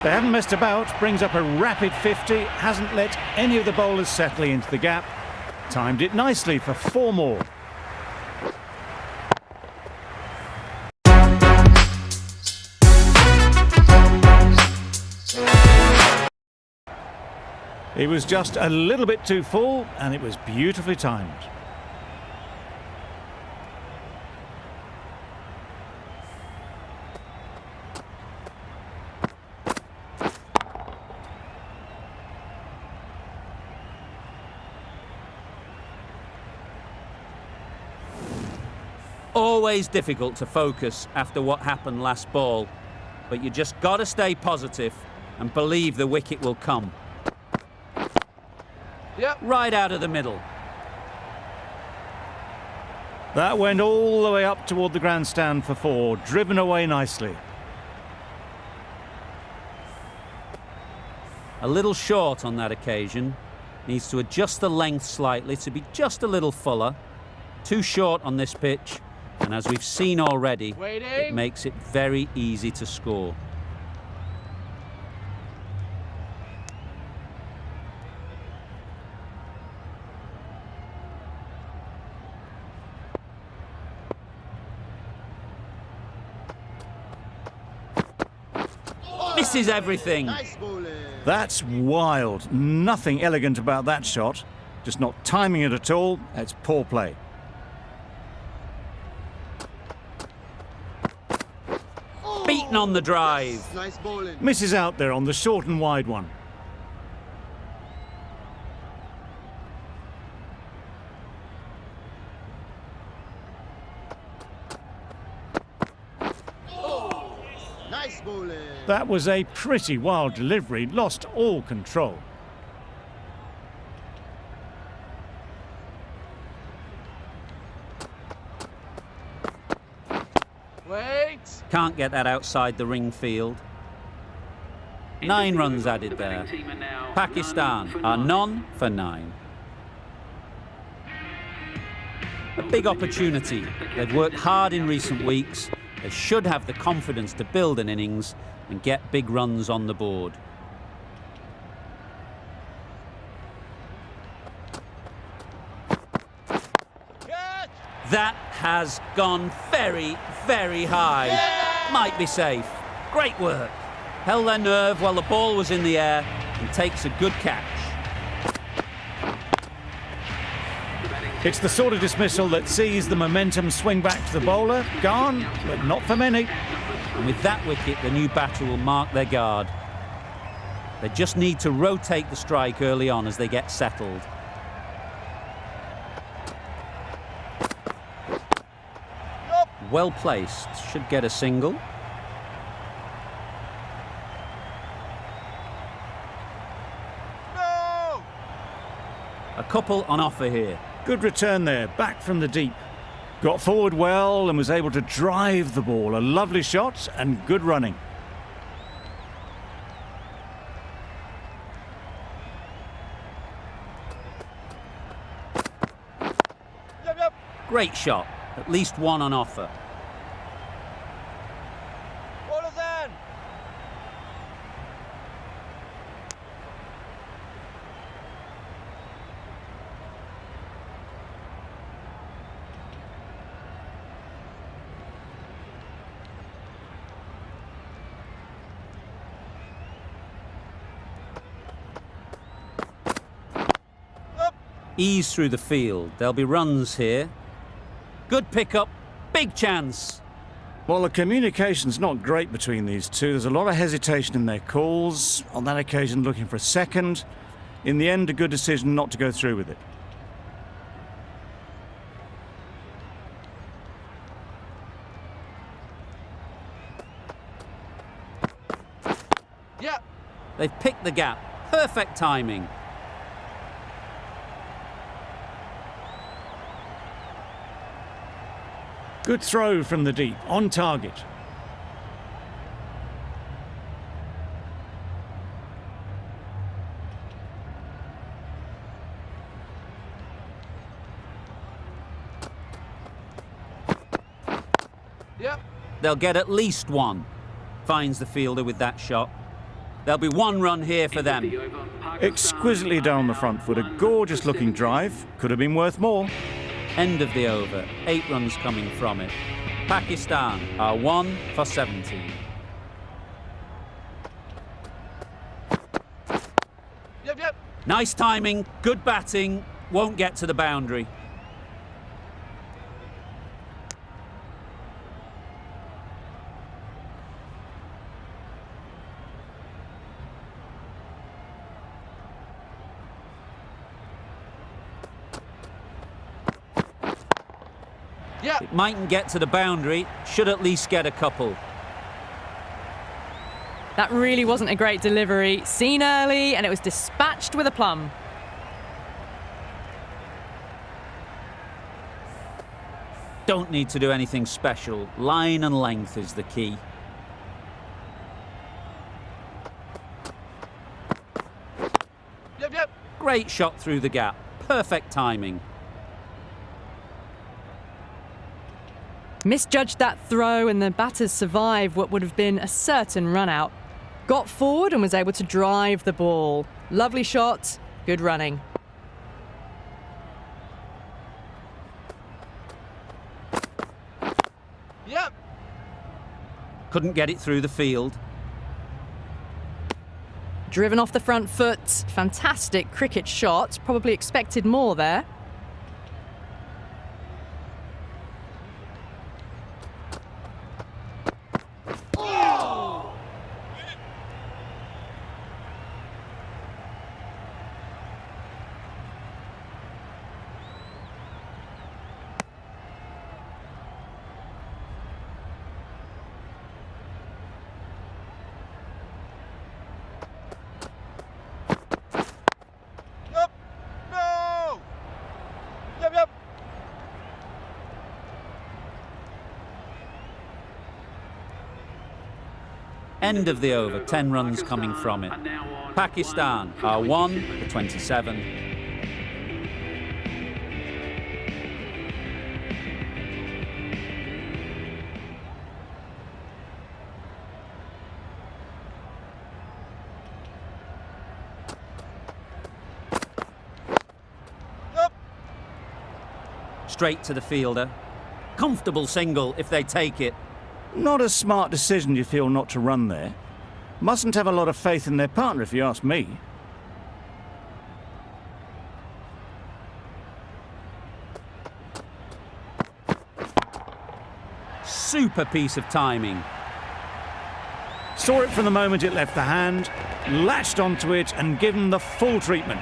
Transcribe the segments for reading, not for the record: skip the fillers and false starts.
They haven't messed about, brings up a rapid 50, hasn't let any of the bowlers settle into the gap. Timed it nicely for 4 more. It was just a little bit too full, and it was beautifully timed. Always difficult to focus after what happened last ball, but you just got to stay positive and believe the wicket will come. Yep. Right out of the middle. That went all the way up toward the grandstand for 4, driven away nicely. A little short on that occasion. Needs to adjust the length slightly to be just a little fuller. Too short on this pitch, and as we've seen already, it makes it very easy to score. Misses everything. That's wild. Nothing elegant about that shot. Just not timing it at all. It's poor play. Beaten on the drive. Nice bowling. Misses out there on the short and wide one. Nice bowling. That was a pretty wild delivery. Lost all control. Wait. Can't get that outside the ring field. 9 runs added there. Pakistan are none for 9. A big opportunity. They've worked hard in recent weeks. They should have the confidence to build an innings and get big runs on the board. That has gone very, very high. Might be safe. Great work. Held their nerve while the ball was in the air and takes a good catch. It's the sort of dismissal that sees the momentum swing back to the bowler. Gone, but not for many. And with that wicket, the new batter will mark their guard. They just need to rotate the strike early on as they get settled. Well placed, should get a single. No! A couple on offer here. Good return there, back from the deep. Got forward well and was able to drive the ball. A lovely shot and good running. Yep. Great shot, at least one on offer. Bowlers in. Ease through the field. There'll be runs here. Good pickup, big chance. Well, the communication's not great between these two. There's a lot of hesitation in their calls. On that occasion, looking for a second. In the end, a good decision not to go through with it. Yeah. They've picked the gap. Perfect timing. Good throw from the deep, on target. Yep. They'll get at least one. Finds the fielder with that shot. There'll be 1 run here for them. Exquisitely done on the front foot. A gorgeous looking drive. Could have been worth more. End of the over. 8 runs coming from it. Pakistan are 1 for 17. Yep. Nice timing, good batting, won't get to the boundary. Yep. It mightn't get to the boundary, should at least get a couple. That really wasn't a great delivery. Seen early, and it was dispatched with a plum. Don't need to do anything special. Line and length is the key. Yep. Great shot through the gap. Perfect timing. Misjudged that throw, and the batters survived what would have been a certain run-out. Got forward and was able to drive the ball. Lovely shot, good running. Yep. Couldn't get it through the field. Driven off the front foot. Fantastic cricket shot. Probably expected more there. No. Yep. End of the over, 10 runs coming from it. Pakistan are 1 for 27. Yep. Straight to the fielder. Comfortable single if they take it. Not a smart decision, you feel, not to run there. Mustn't have a lot of faith in their partner, if you ask me. Super piece of timing. Saw it from the moment it left the hand, latched onto it and given the full treatment.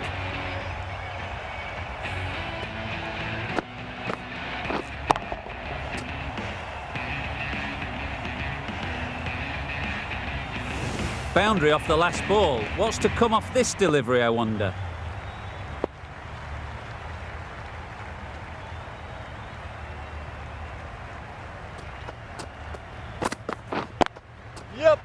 Boundary off the last ball. What's to come off this delivery, I wonder? Yep.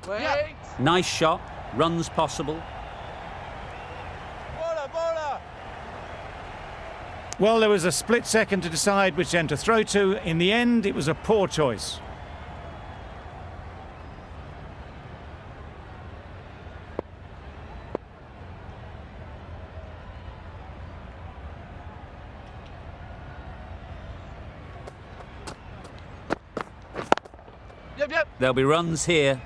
Wait. Nice shot. Runs possible. Bowler. Well, there was a split second to decide which end to throw to. In the end, it was a poor choice. Yep. There'll be runs here.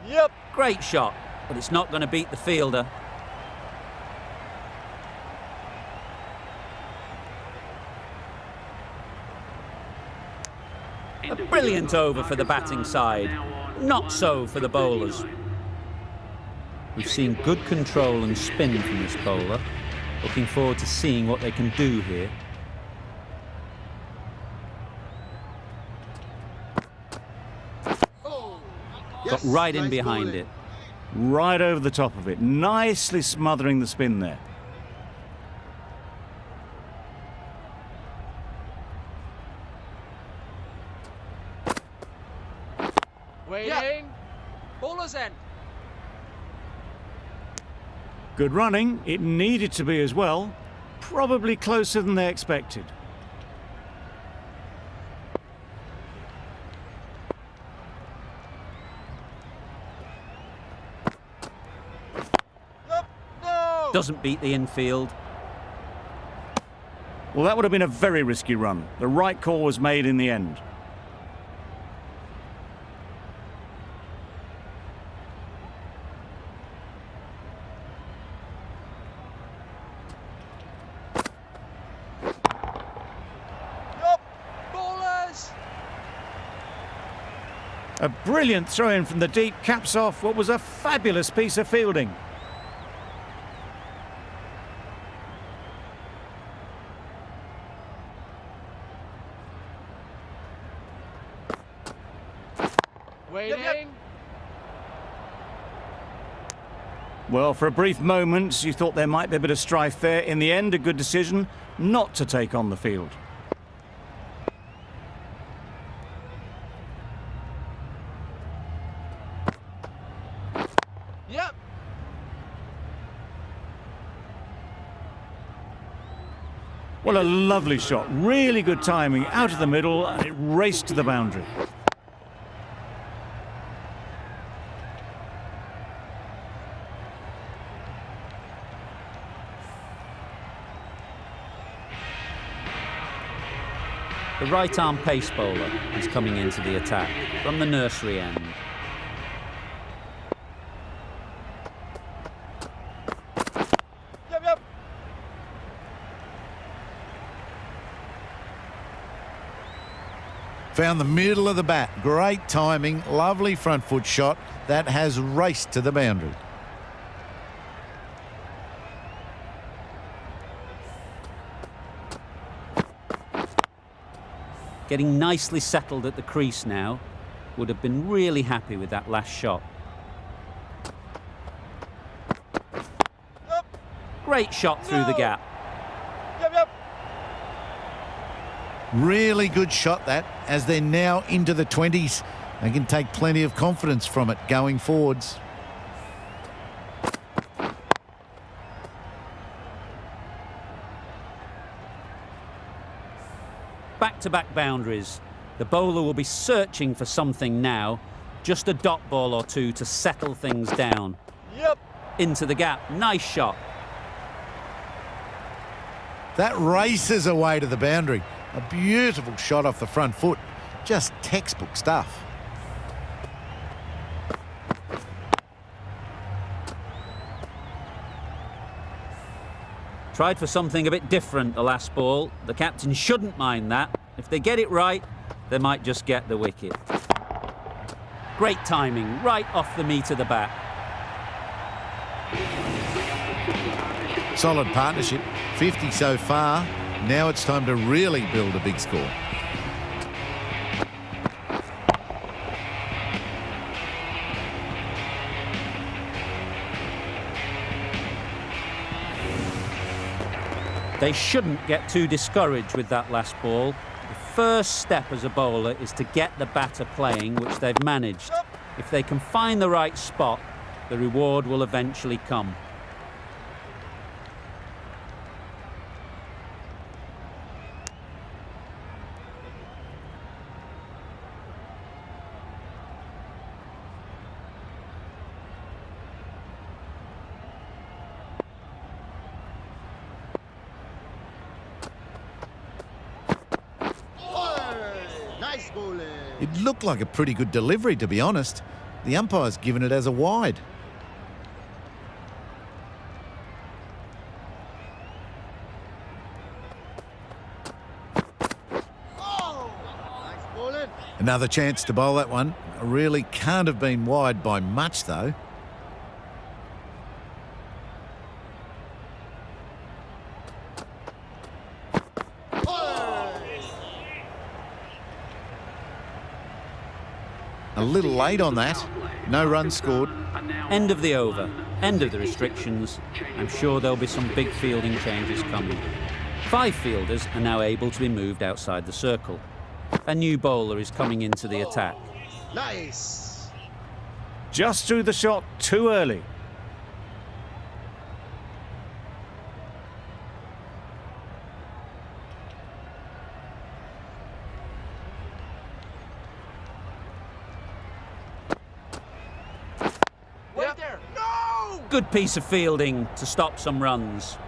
Yep. Great shot, but it's not going to beat the fielder. A brilliant over for the batting side. Not so for the bowlers. We've seen good control and spin from this bowler. Looking forward to seeing what they can do here. Got right in behind it. Right over the top of it, nicely smothering the spin there. Waiting. Bowler's end. Good running. It needed to be as well. Probably closer than they expected. No. Doesn't beat the infield. Well, that would have been a very risky run. The right call was made in the end. A brilliant throw-in from the deep caps off what was a fabulous piece of fielding. Waiting. Well, for a brief moment, you thought there might be a bit of strife there. In the end, a good decision not to take on the field. Yep. Well, a lovely shot. Really good timing. Out of the middle, and it raced to the boundary. The right-arm pace bowler is coming into the attack from the nursery end. Yep. Found the middle of the bat. Great timing, lovely front foot shot that has raced to the boundary. Getting nicely settled at the crease now. Would have been really happy with that last shot. Yep. Great shot through the gap. Yep. Really good shot that, as they're now into the 20s. They can take plenty of confidence from it going forwards. Back-to-back boundaries. The bowler will be searching for something now. Just a dot ball or two to settle things down. Yep. Into the gap. Nice shot. That races away to the boundary. A beautiful shot off the front foot. Just textbook stuff. Tried for something a bit different the last ball. The captain shouldn't mind that. If they get it right, they might just get the wicket. Great timing, right off the meat of the bat. Solid partnership. 50 so far. Now it's time to really build a big score. They shouldn't get too discouraged with that last ball. The first step as a bowler is to get the batter playing, which they've managed. If they can find the right spot, the reward will eventually come. It looked like a pretty good delivery, to be honest. The umpire's given it as a wide. Another chance to bowl that one. Really can't have been wide by much, though. A little late on that. No runs scored. End of the over, end of the restrictions. I'm sure there'll be some big fielding changes coming. 5 fielders are now able to be moved outside the circle. A new bowler is coming into the attack. Nice. Just threw the shot too early. Wait there. No! Good piece of fielding to stop some runs.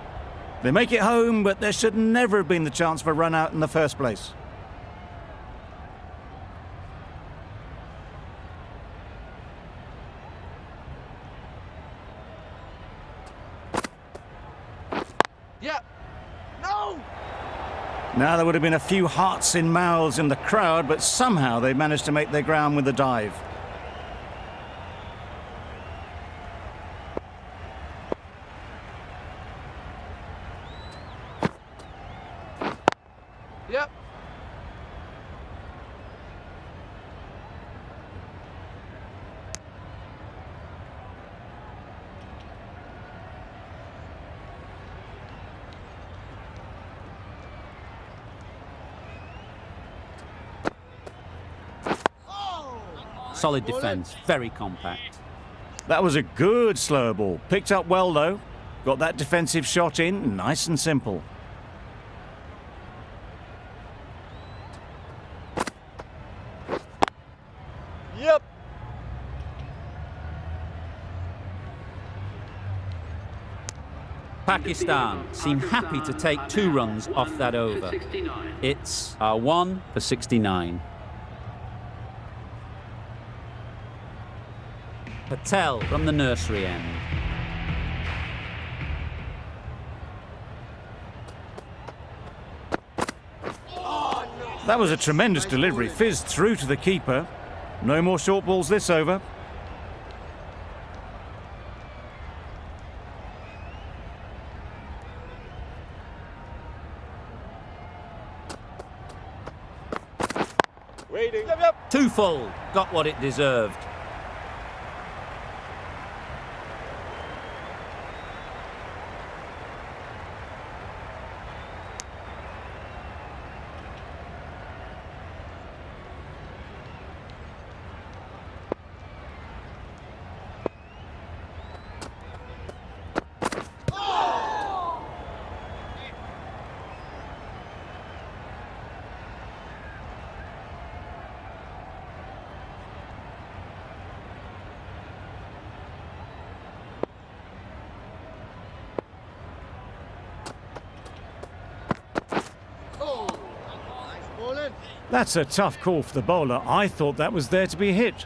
They make it home, but there should never have been the chance for a run out in the first place. Yeah. No! Now there would have been a few hearts in mouths in the crowd, but somehow they managed to make their ground with the dive. Yep. Solid defence, very compact. That was a good slower ball. Picked up well, though. Got that defensive shot in, nice and simple. Yep. Pakistan seem happy to take 2 runs off that over. It's our 1 for 69. Patel from the nursery end. That was a tremendous delivery. Fizzed through to the keeper. No more short balls this over. Waiting. Yep, yep. 2 full, got what it deserved. That's a tough call for the bowler. I thought that was there to be hit.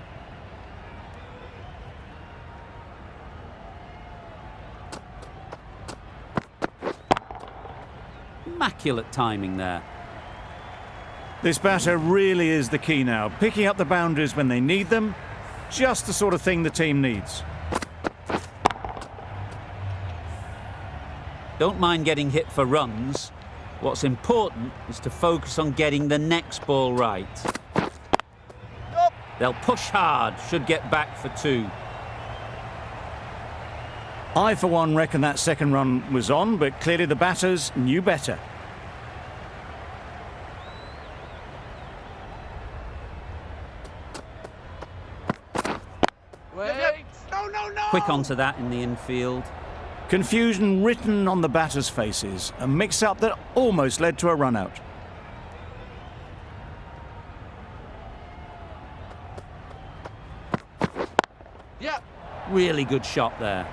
Immaculate timing there. This batter really is the key now. Picking up the boundaries when they need them. Just the sort of thing the team needs. Don't mind getting hit for runs. What's important is to focus on getting the next ball right. Yup. They'll push hard, should get back for 2. I, for one, reckon that second run was on, but clearly the batters knew better. Wait. No, no, no! Quick onto that in the infield. Confusion written on the batters' faces. A mix-up that almost led to a run-out. Yeah. Really good shot there.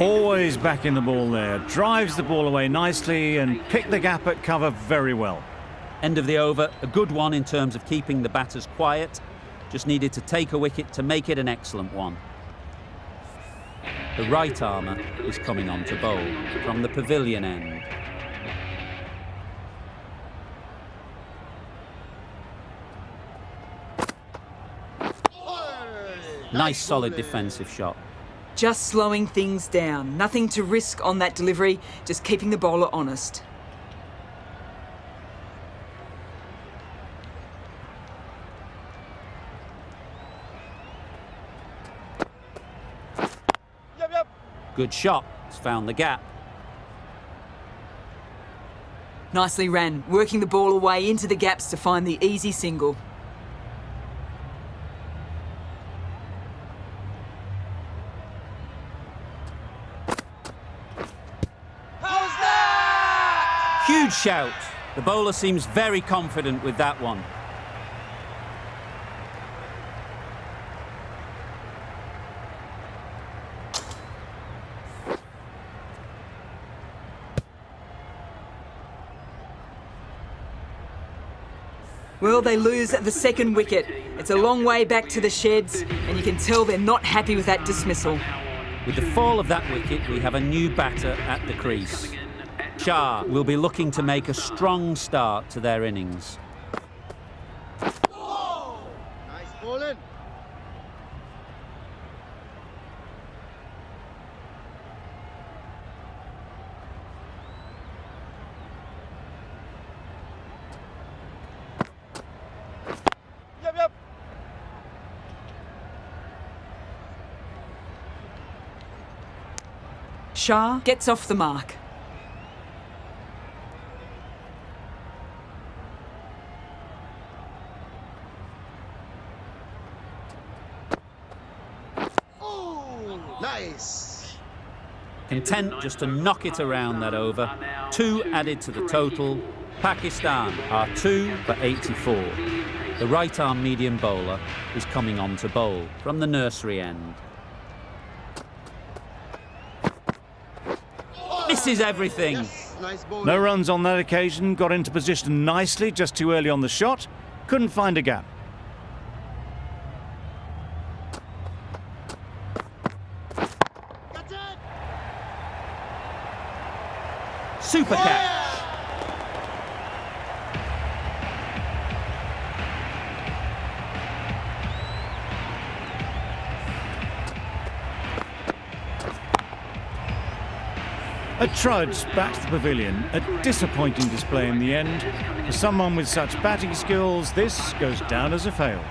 Always back in the ball there. Drives the ball away nicely and picked the gap at cover very well. End of the over, a good one in terms of keeping the batters quiet. Just needed to take a wicket to make it an excellent one. The right armour is coming on to bowl from the pavilion end. Nice solid defensive shot. Just slowing things down. Nothing to risk on that delivery, just keeping the bowler honest. Yep. Good shot. It's found the gap. Nicely ran, working the ball away into the gaps to find the easy single. How's that? Huge shout. The bowler seems very confident with that one. Well, they lose the second wicket. It's a long way back to the sheds, and you can tell they're not happy with that dismissal. With the fall of that wicket, we have a new batter at the crease. Shah will be looking to make a strong start to their innings. Nice bowling. Yep. Shah gets off the mark. Nice. Content just to knock it around that over. 2 added to the total. Pakistan are 2 for 84. The right-arm medium bowler is coming on to bowl from the nursery end. Misses everything. Nice bowling. No runs on that occasion, got into position nicely, just too early on the shot. Couldn't find a gap. Got it. Super catch. A trudge back to the pavilion, a disappointing display in the end. For someone with such batting skills, this goes down as a fail.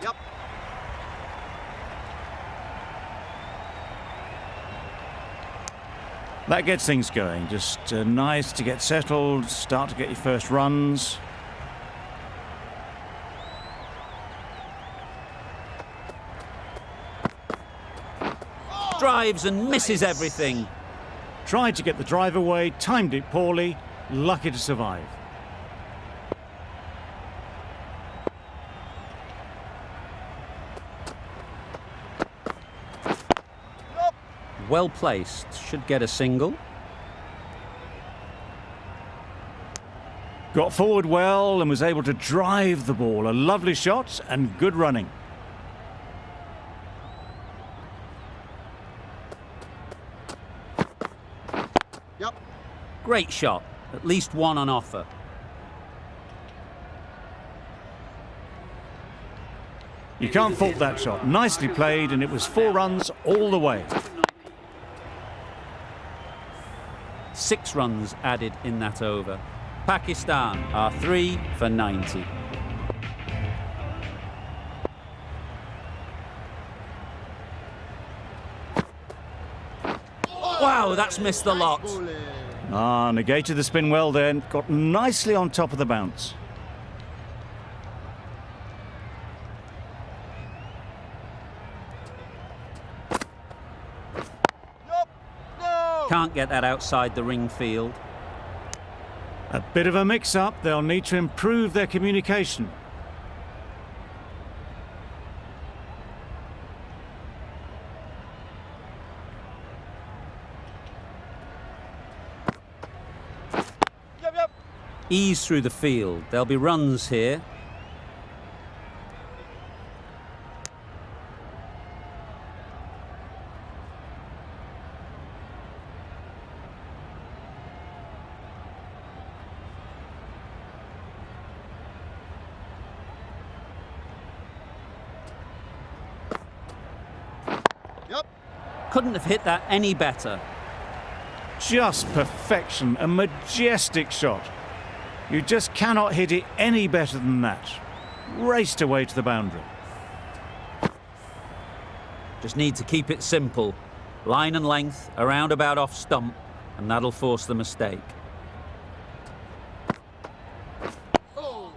Yep. That gets things going. Just nice to get settled, start to get your first runs. Drives and misses everything. Tried to get the drive away, timed it poorly, lucky to survive. Well placed. Should get a single. Got forward well and was able to drive the ball. A lovely shot and good running. Yep. Great shot. At least one on offer. You can't fault that shot. Nicely played, and it was 4 runs all the way. 6 runs added in that over. Pakistan are 3 for 90. Wow, that's missed the lot. Negated the spin well then. Got nicely on top of the bounce. No. Can't get that outside the ring field. A bit of a mix-up. They'll need to improve their communication. Yep. Ease through the field. There'll be runs here. Couldn't have hit that any better. Just perfection, a majestic shot. You just cannot hit it any better than that. Raced away to the boundary. Just need to keep it simple. Line and length, around about off stump, and that'll force the mistake. Oh,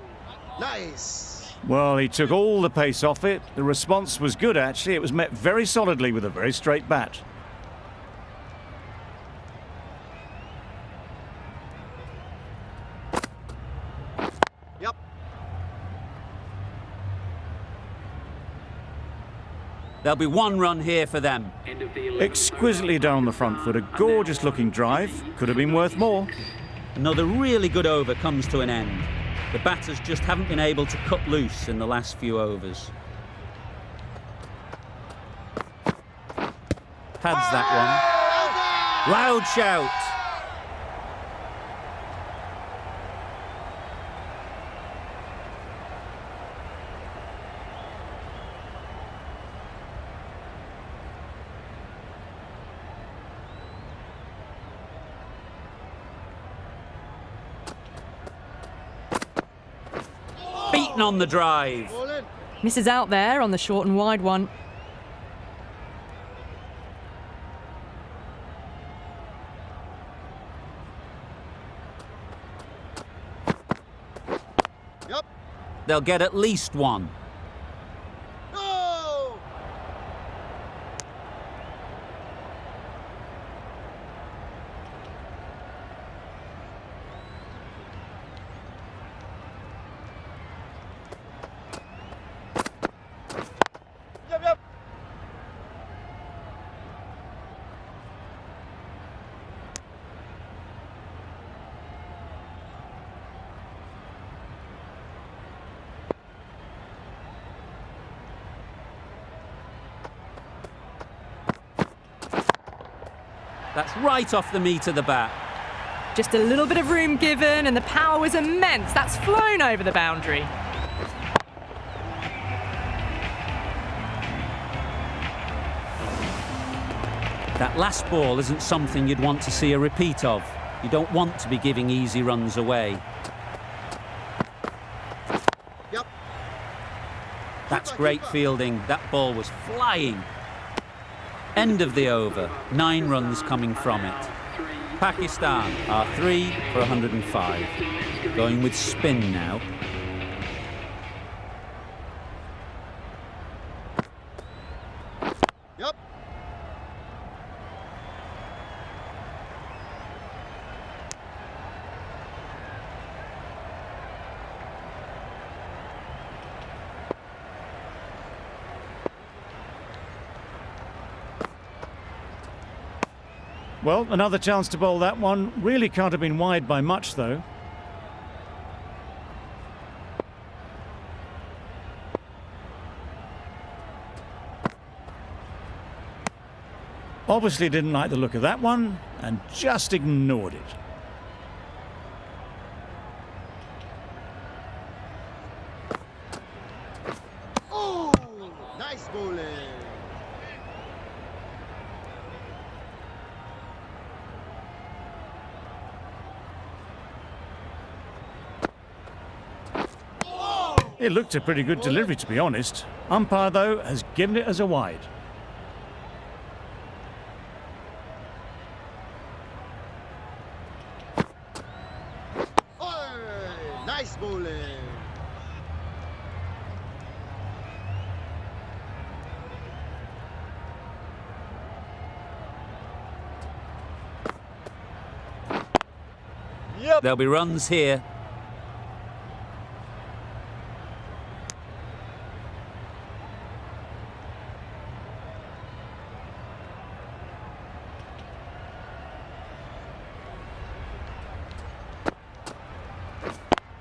nice. Well, he took all the pace off it. The response was good, actually. It was met very solidly with a very straight bat. Yep. There'll be one run here for them. Exquisitely down the front foot, a gorgeous looking drive. Could have been worth more. Another really good over comes to an end. The batters just haven't been able to cut loose in the last few overs. Pads that one. Loud shout. Beaten on the drive. Ball in. Misses out there on the short and wide one. Yep. They'll get at least one. No. Yep, yep. That's right off the meat of the bat. Just a little bit of room given, and the power was immense. That's flown over the boundary. That last ball isn't something you'd want to see a repeat of. You don't want to be giving easy runs away. Yep. That's great fielding. That ball was flying. End of the over. 9 runs coming from it. Pakistan are 3 for 105. Going with spin now. Yep. Well, another chance to bowl that one. Really can't have been wide by much, though. Obviously didn't like the look of that one and just ignored it. Oh, nice bowling. It looked a pretty good delivery, to be honest. Umpire, though, has given it as a wide. Oh, nice bowling. Yep. There'll be runs here.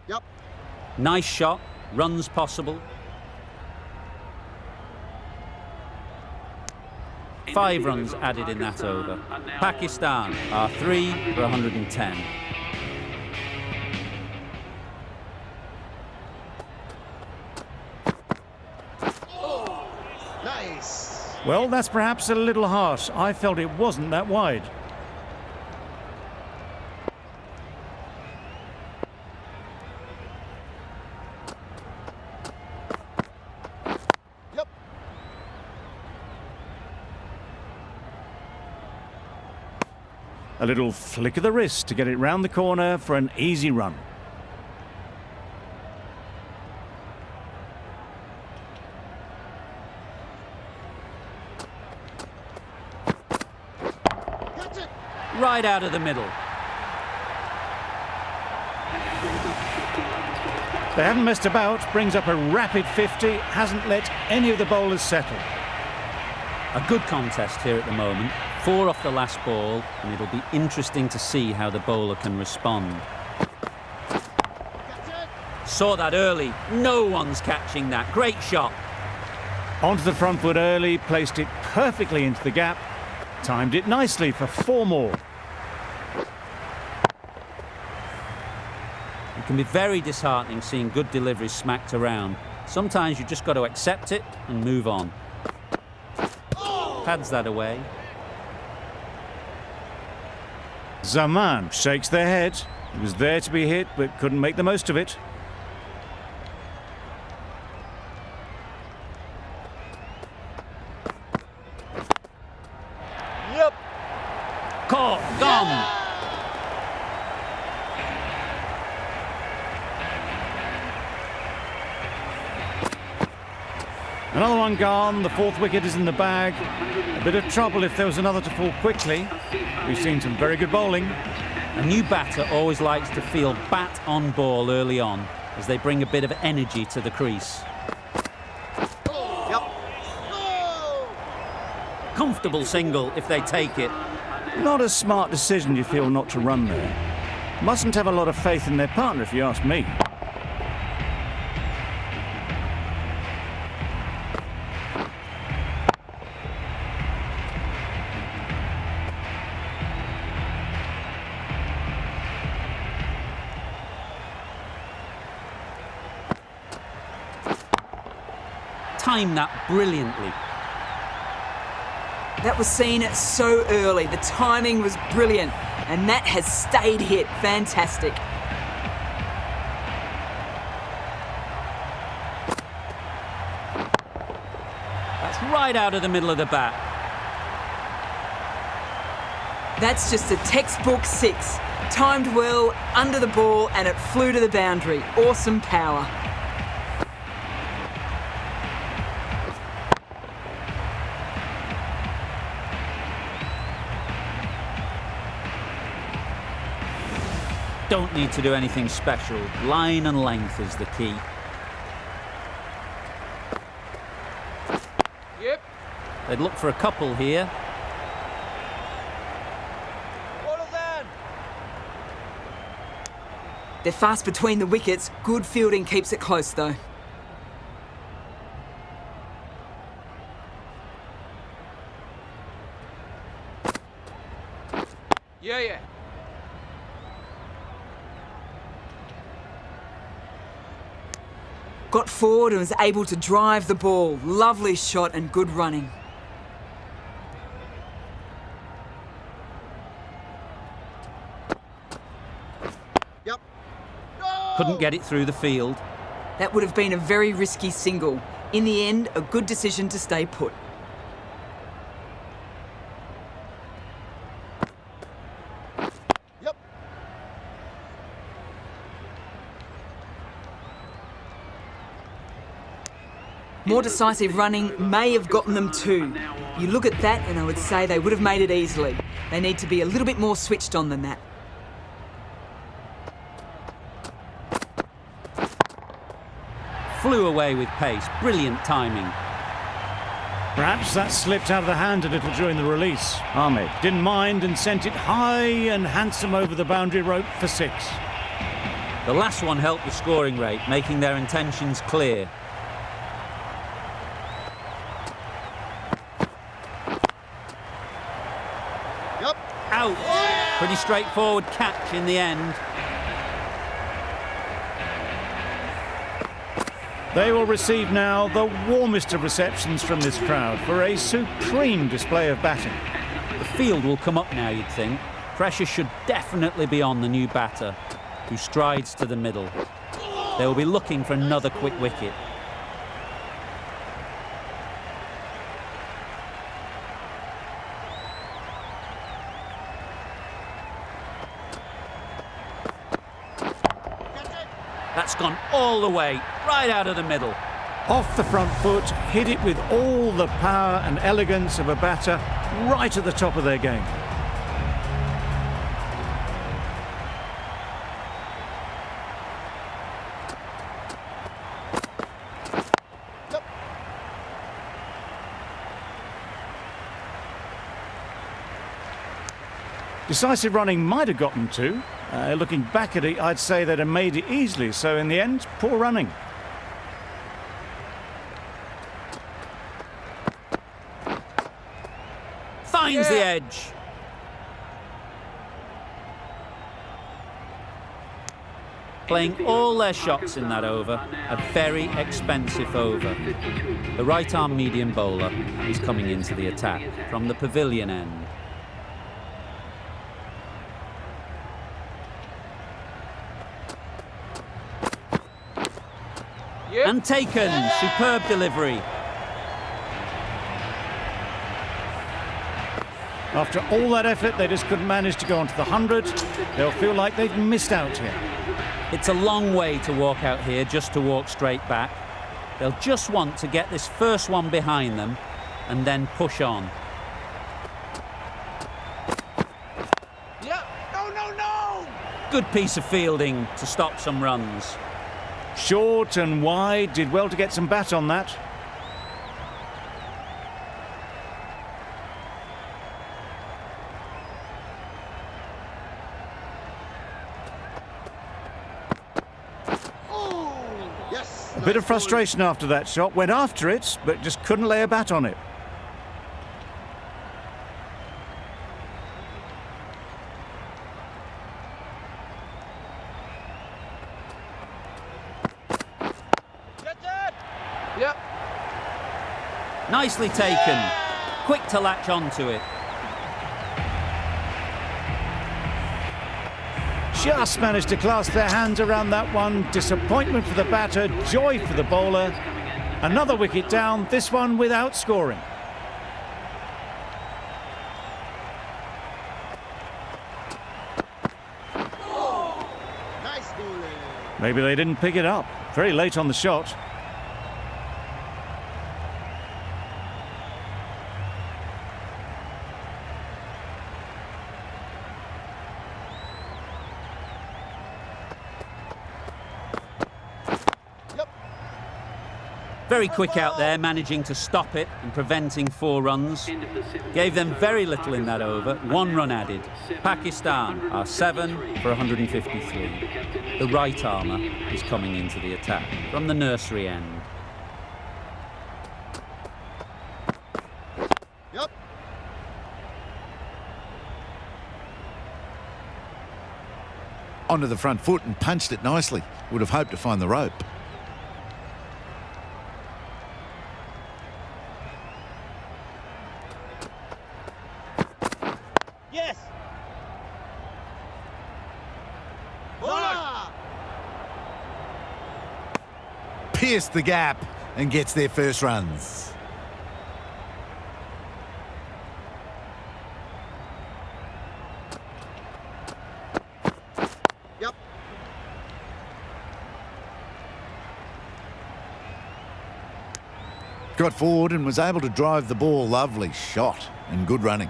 Yep. Nice shot. Runs possible. 5 runs added in that over. Pakistan are 3 for 110. Nice. Well, that's perhaps a little harsh. I felt it wasn't that wide. Yep. A little flick of the wrist to get it round the corner for an easy run. Catch it. Right out of the middle. They haven't messed about, brings up a rapid 50, hasn't let any of the bowlers settle. A good contest here at the moment. 4 off the last ball, and it'll be interesting to see how the bowler can respond. Catch it. Saw that early. No one's catching that. Great shot. Onto the front foot early, placed it perfectly into the gap, timed it nicely for 4 more. It can be very disheartening seeing good deliveries smacked around. Sometimes you just got to accept it and move on. Pads that away. Zaman shakes their head. He was there to be hit, but couldn't make the most of it. Yep. Caught. Gone. Another one gone, the 4th wicket is in the bag. A bit of trouble if there was another to fall quickly. We've seen some very good bowling. A new batter always likes to feel bat on ball early on, as they bring a bit of energy to the crease. Yep. Oh. Comfortable single if they take it. Not a smart decision, you feel, not to run there. Mustn't have a lot of faith in their partner, if you ask me. Timed that brilliantly. That was seen so early. The timing was brilliant, and that has stayed hit. Fantastic. That's right out of the middle of the bat. That's just a textbook 6. Timed well, under the ball, and it flew to the boundary. Awesome power. Don't need to do anything special. Line and length is the key. Yep. They'd look for a couple here. All of them. They're fast between the wickets. Good fielding keeps it close, though. Yeah. Got forward and was able to drive the ball. Lovely shot and good running. Yep. No. Couldn't get it through the field. That would have been a very risky single. In the end, a good decision to stay put. Yep. More decisive running may have gotten them 2. You look at that and I would say they would have made it easily. They need to be a little bit more switched on than that. Flew away with pace. Brilliant timing. Perhaps that slipped out of the hand a little during the release. Ahmed didn't mind and sent it high and handsome over the boundary rope for 6. The last one helped the scoring rate, making their intentions clear. Yep. Out. Pretty straightforward catch in the end. They will receive now the warmest of receptions from this crowd for a supreme display of batting. The field will come up now, you'd think. Pressure should definitely be on the new batter, who strides to the middle. They will be looking for another quick wicket. That's gone all the way, right out of the middle. Off the front foot, hit it with all the power and elegance of a batter right at the top of their game. Decisive running might have gotten two. Looking back at it, I'd say they'd have made it easily. So in the end, poor running. Finds the edge. Playing all their shots in that over, a very expensive over. The right-arm medium bowler is coming into the attack from the pavilion end. And taken. Superb delivery. After all that effort, they just couldn't manage to go onto the 100. They'll feel like they've missed out here. It's a long way to walk out here just to walk straight back. They'll just want to get this first one behind them and then push on. Yeah. No. Good piece of fielding to stop some runs. Short and wide, did well to get some bat on that. Yes. A bit of frustration after that shot, went after it, but just couldn't lay a bat on it. Yep. Nicely taken. Quick to latch onto it. Just managed to clasp their hands around that one. Disappointment for the batter, joy for the bowler. Another wicket down, this one without scoring. Nice bowling. Maybe they didn't pick it up. Very late on the shot. Very quick out there, managing to stop it and preventing 4 runs. Gave them very little in that over, 1 run added. Pakistan are 7 for 153. The right armour is coming into the attack from the nursery end. Yep. Onto the front foot and punched it nicely. Would have hoped to find the rope. Yes. Bowler. Pierced the gap and gets their first runs. Yep. Got forward and was able to drive the ball. Lovely shot and good running.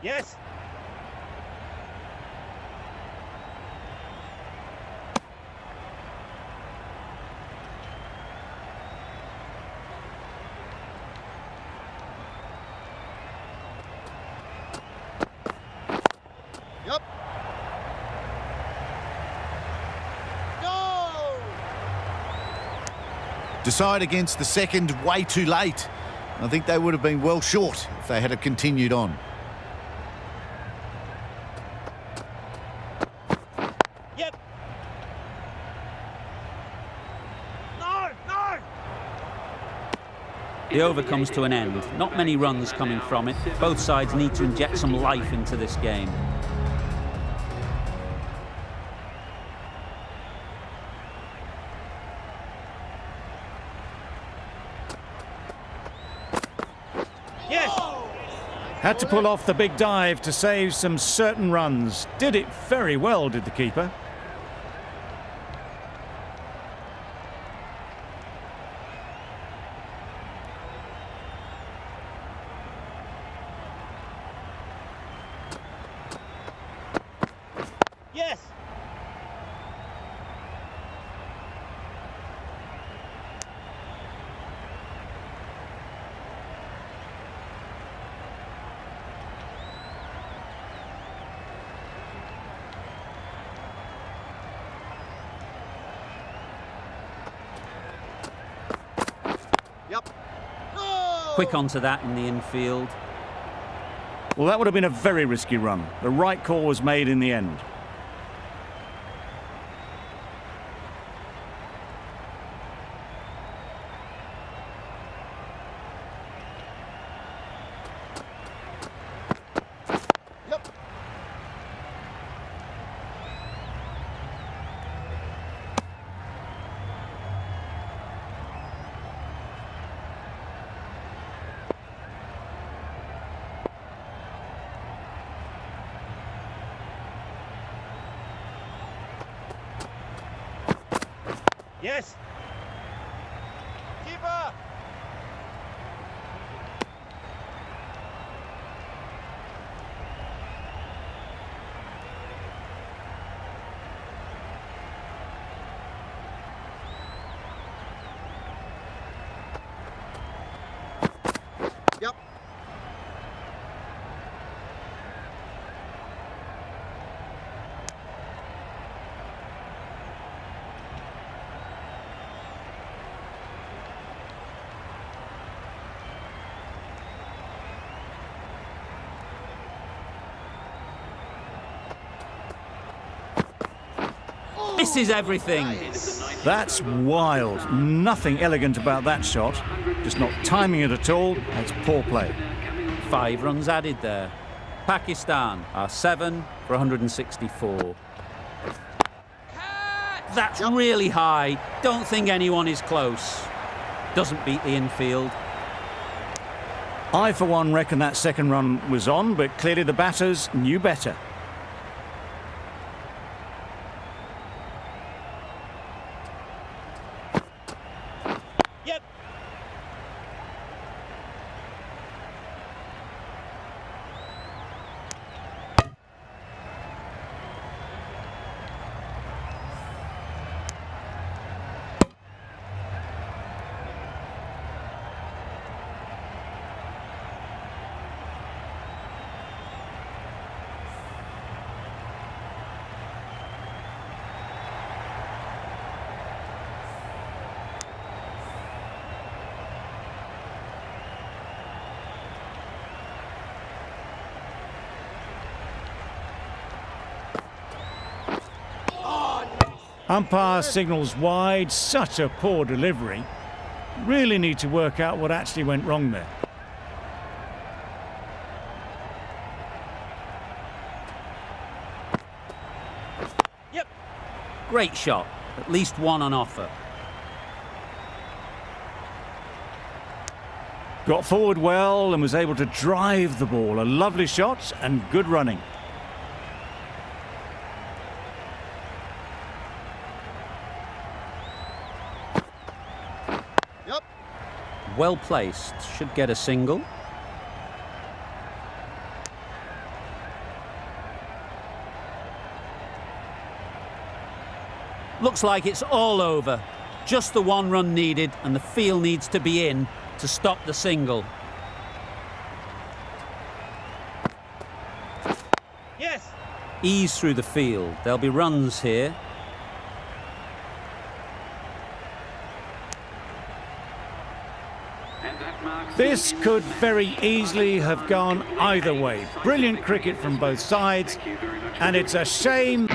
Yes. Yep. No. Decide against the second way too late. I think they would have been well short if they had continued on. The over comes to an end. Not many runs coming from it. Both sides need to inject some life into this game. Yes! Had to pull off the big dive to save some certain runs. Did it very well, did the keeper. Yes! Yep. Oh! Quick onto that in the infield. Well, that would have been a very risky run. The right call was made in the end. Yep. Yes! Keeper! Yep. Misses everything. That's wild. Nothing elegant about that shot. Just not timing it at all. That's poor play. 5 runs added there. Pakistan are 7 for 164. That's really high. Don't think anyone is close. Doesn't beat the infield. I, for one, reckon that second run was on, but clearly the batters knew better. Yep. Umpire signals wide. Such a poor delivery. Really need to work out what actually went wrong there. Yep. Great shot. At least one on offer. Got forward well and was able to drive the ball. A lovely shot and good running. Yep. Well placed. Should get a single. Looks like it's all over. Just the one run needed, and the field needs to be in to stop the single. Yes. Ease through the field. There'll be runs here. This could very easily have gone either way. Brilliant cricket from both sides, and it's a shame